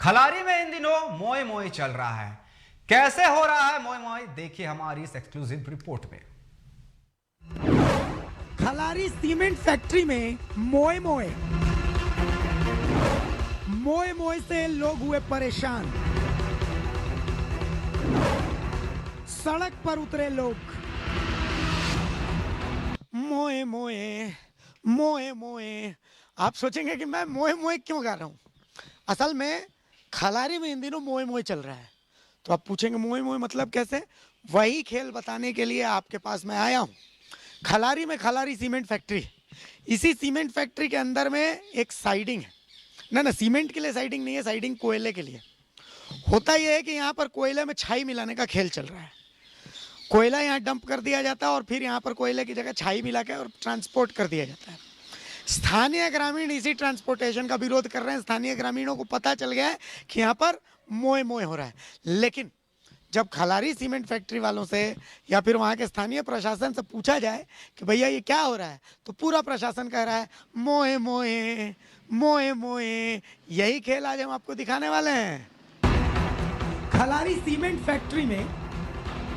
खलारी में इन दिनों मोए मोए चल रहा है। कैसे हो रहा है मोए मोए, देखिए हमारी इस एक्सक्लूसिव रिपोर्ट में। खलारी सीमेंट फैक्ट्री में मोए मोए मोए मोए से लोग हुए परेशान। सड़क पर उतरे लोग। मोए मोए मोए मोए। आप सोचेंगे कि मैं मोए मोए क्यों गा रहा हूं। असल में खलारी में इन दिनों मोए मोए चल रहा है। तो आप पूछेंगे मोए मोए मतलब कैसे? वही खेल बताने के लिए आपके पास मैं आया हूं। खलारी में खलारी सीमेंट फैक्ट्री, इसी सीमेंट फैक्ट्री के अंदर में एक साइडिंग है। ना सीमेंट के लिए साइडिंग नहीं है, साइडिंग कोयले के लिए। होता यह है कि यहाँ पर कोयले में छाई मिलाने का खेल चल रहा है। कोयला यहाँ डंप कर दिया जाता है और फिर यहाँ पर कोयले की जगह छाई मिला के और ट्रांसपोर्ट कर दिया जाता है। स्थानीय ग्रामीण इसी ट्रांसपोर्टेशन का विरोध कर रहे हैं। स्थानीय ग्रामीणों को पता चल गया है कि यहाँ पर मोए मोए हो रहा है। लेकिन जब खलारी सीमेंट फैक्ट्री वालों से या फिर वहाँ के स्थानीय प्रशासन से पूछा जाए कि भैया ये क्या हो रहा है, तो पूरा प्रशासन कह रहा है मोए मोए मोए मोए। यही खेल आज हम आपको दिखाने वाले हैं। खलारी सीमेंट फैक्ट्री में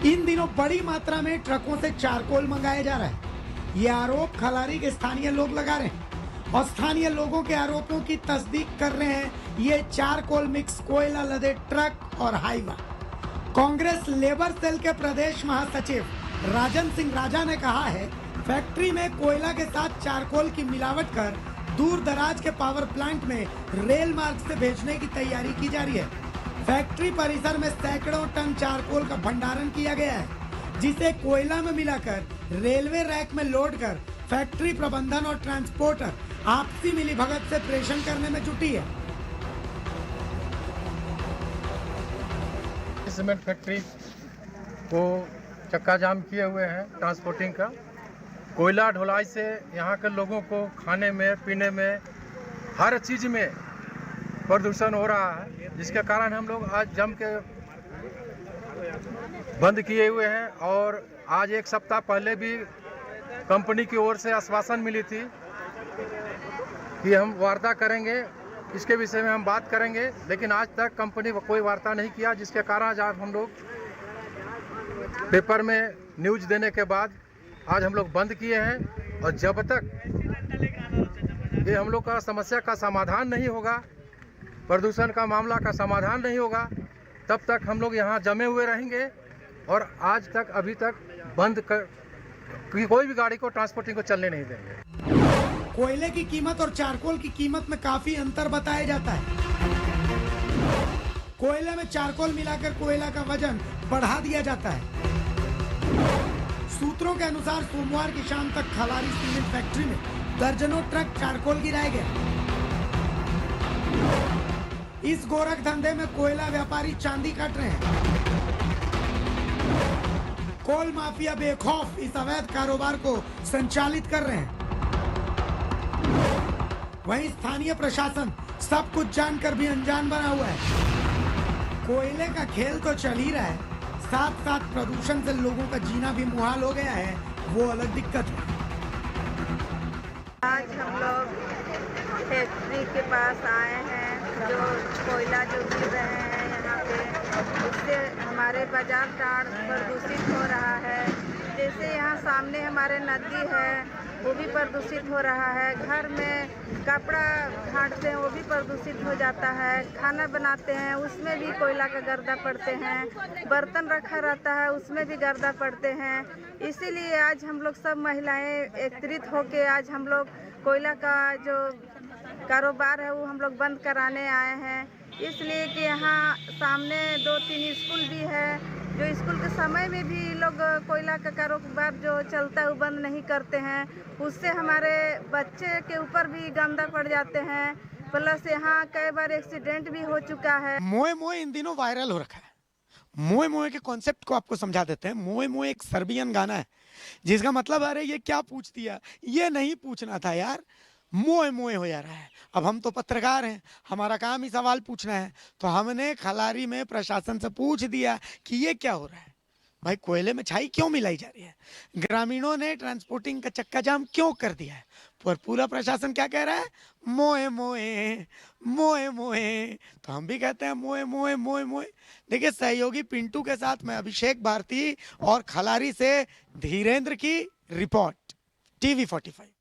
इन दिनों बड़ी मात्रा में ट्रकों से चारकोल मंगाया जा रहा है। ये आरोप खलारी के स्थानीय लोग लगा रहे हैं और स्थानीय लोगों के आरोपों की तस्दीक कर रहे हैं ये चारकोल मिक्स कोयला लदे ट्रक और हाईवा। कांग्रेस लेबर सेल के प्रदेश महासचिव राजन सिंह राजा ने कहा है, फैक्ट्री में कोयला के साथ चारकोल की मिलावट कर दूर दराज के पावर प्लांट में रेल मार्ग से भेजने की तैयारी की जा रही है। फैक्ट्री परिसर में सैकड़ों टन चारकोल का भंडारण किया गया है, जिसे कोयला में मिलाकर रेलवे रैक में लोड कर फैक्ट्री प्रबंधन और ट्रांसपोर्टर आपसी मिलीभगत से प्रेषण करने में जुटी है। सीमेंट फैक्ट्री को चक्का जाम किए हुए हैं ट्रांसपोर्टिंग का। कोयला ढुलाई से यहाँ के लोगों को खाने में, पीने में, हर चीज़ में प्रदूषण हो रहा है, जिसके कारण हम लोग आज जम के बंद किए हुए हैं। और आज एक सप्ताह पहले भी कंपनी की ओर से आश्वासन मिली थी कि हम वार्ता करेंगे, इसके विषय में हम बात करेंगे, लेकिन आज तक कंपनी कोई वार्ता नहीं किया, जिसके कारण आज हम लोग पेपर में न्यूज़ देने के बाद आज हम लोग बंद किए हैं। और जब तक ये हम लोग का समस्या का समाधान नहीं होगा, प्रदूषण का मामला का समाधान नहीं होगा, तब तक हम लोग यहाँ जमे हुए रहेंगे। और आज तक अभी तक बंद कर कोई भी गाड़ी को ट्रांसपोर्टिंग को चलने नहीं देंगे। कोयले की कीमत और चारकोल की कीमत में काफी अंतर बताया जाता है। कोयले में चारकोल मिलाकर कोयला का वजन बढ़ा दिया जाता है। सूत्रों के अनुसार सोमवार की शाम तक खलारी सीमेंट फैक्ट्री में दर्जनों ट्रक चारकोल गिराए गए। इस गोरख धंधे में कोयला व्यापारी चांदी काट रहे हैं। कोल माफिया बेखौफ इस अवैध कारोबार को संचालित कर रहे हैं। वहीं स्थानीय प्रशासन सब कुछ जानकर भी अनजान बना हुआ है। कोयले का खेल तो चल ही रहा है, साथ साथ प्रदूषण से लोगों का जीना भी मुहाल हो गया है, वो अलग दिक्कत है। आज हम लोग फैक्ट्री के पास आए हैं, जो कोयला जो गिर रहे हैं यहाँ पे, उससे हमारे बाजार टाड़ प्रदूषित हो रहा है। जैसे यहाँ सामने हमारे नदी है, वो भी प्रदूषित हो रहा है। घर में कपड़ा झाड़ते हैं, वो भी प्रदूषित हो जाता है। खाना बनाते हैं, उसमें भी कोयला का गर्दा पड़ते हैं। बर्तन रखा रहता है, उसमें भी गर्दा पड़ते हैं। इसीलिए आज हम लोग सब महिलाएं एकत्रित होके आज हम लोग कोयला का जो कारोबार है वो हम लोग बंद कराने आए हैं। इसलिए कि यहाँ सामने 2-3 स्कूल भी है, जो स्कूल के समय में भी लोग कोयला का कारोबार जो चलता है वो बंद नहीं करते हैं। उससे हमारे बच्चे के ऊपर भी गंदा पड़ जाते हैं। प्लस यहाँ कई बार एक्सीडेंट भी हो चुका है। मोए मोए इन दिनों वायरल हो रखा है। मोए मोए के कॉन्सेप्ट को आपको समझा देते हैं। मोए मोए एक सर्बियन गाना है, जिसका मतलब अरे ये क्या पूछ दिया, ये नहीं पूछना था यार, मोए मोए हो जा रहा है। अब हम तो पत्रकार हैं, हमारा काम ही सवाल पूछना है, तो हमने खलारी में प्रशासन से पूछ दिया कि ये क्या हो रहा है भाई, कोयले में छाई क्यों मिलाई जा रही है, ग्रामीणों ने ट्रांसपोर्टिंग का चक्का जाम क्यों कर दिया है। पर पूरा प्रशासन क्या कह रहा है, मोए मोए मोए मोए। तो हम भी कहते हैं मोए मोए मोए मोए। देखिए, सहयोगी पिंटू के साथ मैं अभिषेक भारती और खलारी से धीरेन्द्र की रिपोर्ट, TV 45।